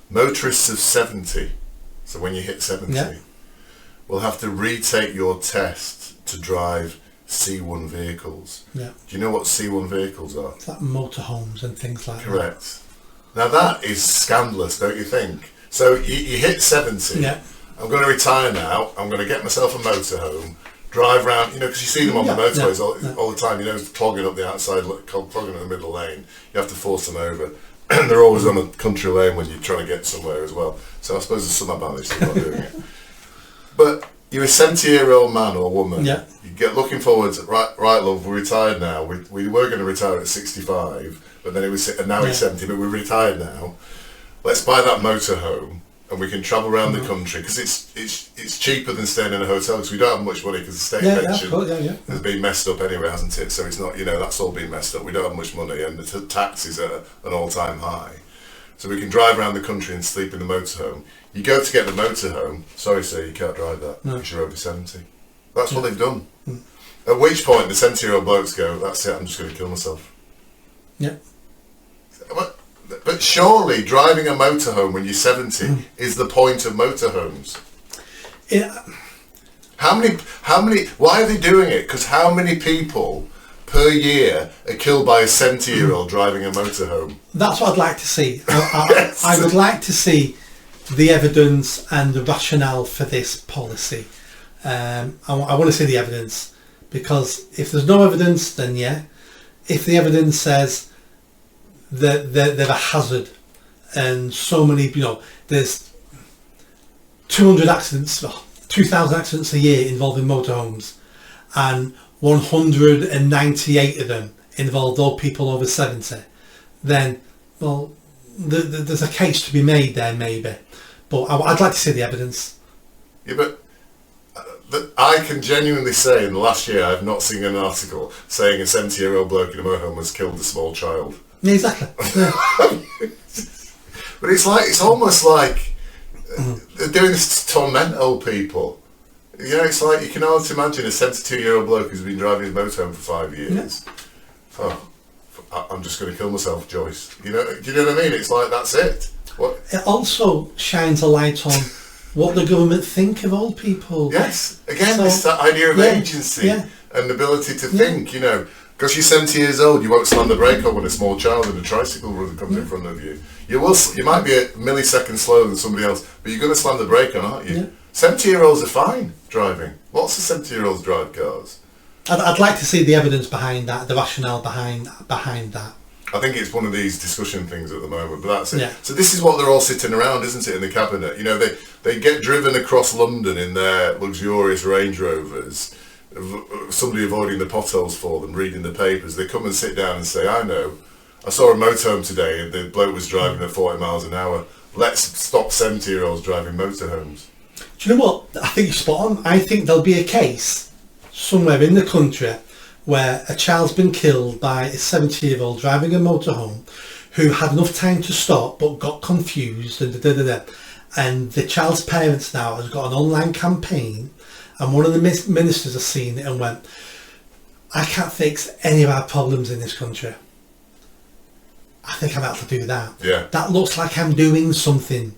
motorists of 70, so when you hit 70, will have to retake your test to drive C1 vehicles. Yeah. Do you know what C1 vehicles are? It's like motorhomes and things like that. Correct. Now that is scandalous, don't you think? So you hit 70. Yeah. I'm going to retire now. I'm going to get myself a motorhome, drive around, because you see them on the motorways all the time, clogging up the outside, clogging up the middle lane. You have to force them over. And they're always on a country lane when you're trying to get somewhere as well. So I suppose there's some advantage to not doing it. But you're a 70-year-old man or woman. Yeah. You get looking forward to, right, love, we're retired now. We were going to retire at 65, but then and now he's 70, but we're retired now. Let's buy that motorhome. And we can travel around the country because it's cheaper than staying in a hotel because we don't have much money because the state pension has been messed up anyway, hasn't it? So it's not, that's all been messed up. We don't have much money and the tax is at an all-time high. So we can drive around the country and sleep in the motorhome. You go to get the motorhome, sorry sir, you can't drive that because you're over 70. That's what they've done. At which point the 70-year-old blokes go, that's it, I'm just going to kill myself. Yeah. But surely driving a motorhome when you're 70 is the point of motorhomes. Yeah. How many, why are they doing it? Because how many people per year are killed by a 70-year-old driving a motorhome? That's what I'd like to see. Yes. I would like to see the evidence and the rationale for this policy. I want to see the evidence, because if there's no evidence, then yeah. If the evidence says that they're a hazard, and so many, there's 200 accidents, 2,000 accidents a year involving motorhomes, and 198 of them involved all people over 70, then, well, there's a case to be made there, maybe. But I'd like to see the evidence. Yeah, but I can genuinely say in the last year I've not seen an article saying a 70-year-old bloke in a motorhome has killed a small child. Exactly. Yeah. But it's almost like they're doing this to torment old people. It's like you can almost imagine a 72-year-old bloke who's been driving his motorhome for 5 years. Yeah. Oh, I'm just going to kill myself, Joyce. Do you know what I mean? It's like, that's it. What? It also shines a light on what the government think of old people. Yes. Again, it's that idea of agency and ability to think, Because you're 70 years old, you won't slam the brake on when a small child in a tricycle comes in front of you. You might be a millisecond slower than somebody else, but you're going to slam the brake on, aren't you? Yeah. 70-year-olds are fine driving. Lots of 70-year-olds drive cars. I'd like to see the evidence behind that, the rationale behind that. I think it's one of these discussion things at the moment, but that's it. Yeah. So this is what they're all sitting around, isn't it, in the cabinet? They get driven across London in their luxurious Range Rovers, somebody avoiding the potholes for them, reading the papers. They come and sit down and say, I saw a motorhome today and the bloke was driving at 40 miles an hour. Let's stop 70-year-olds driving motorhomes. Do you know what? I think you're spot on. I think there'll be a case somewhere in the country where a child's been killed by a 70-year-old driving a motorhome who had enough time to stop but got confused and and the child's parents now has got an online campaign, and one of the ministers has seen it and went, I can't fix any of our problems in this country. I think I'm out to do that. Yeah. That looks like I'm doing something.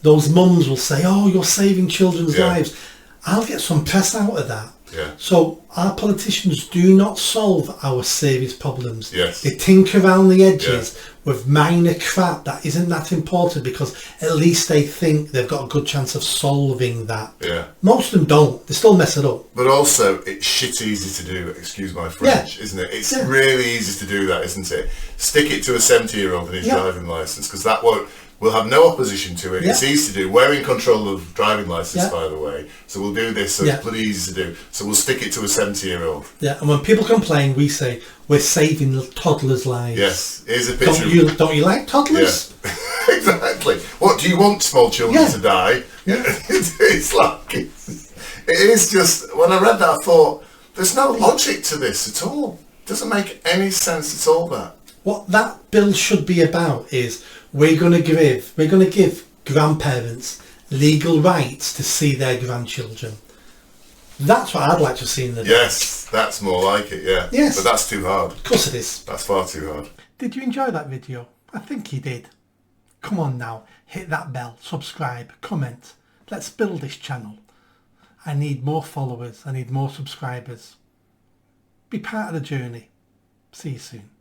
Those mums will say, oh, you're saving children's lives. I'll get some press out of that. Yeah. So our politicians do not solve our serious problems. Yes. They tinker around the edges with minor crap that isn't that important, because at least they think they've got a good chance of solving that. Yeah. Most of them don't. They still mess it up. But also, it's shit easy to do, excuse my French, isn't it? It's really easy to do that, isn't it? Stick it to a 70-year-old in his driving licence, because that we'll have no opposition to it. It's easy to do. We're in control of driving licence, by the way, so we'll do this, so it's bloody easy to do. So we'll stick it to a 70-year-old. Yeah, and when people complain, we say, we're saving toddlers' lives. Yes, here's a picture. Don't you like toddlers? Yeah. Exactly. What, do you want small children to die? Yeah. It's like, it is just, when I read that, I thought, there's no logic to this at all. It doesn't make any sense at all, that. What that bill should be about is we're going to give grandparents legal rights to see their grandchildren. That's what I'd like to see in the bill. Yes, that's more like it, yeah. Yes. But that's too hard. Of course it is. That's far too hard. Did you enjoy that video? I think you did. Come on now, hit that bell, subscribe, comment. Let's build this channel. I need more followers, I need more subscribers. Be part of the journey. See you soon.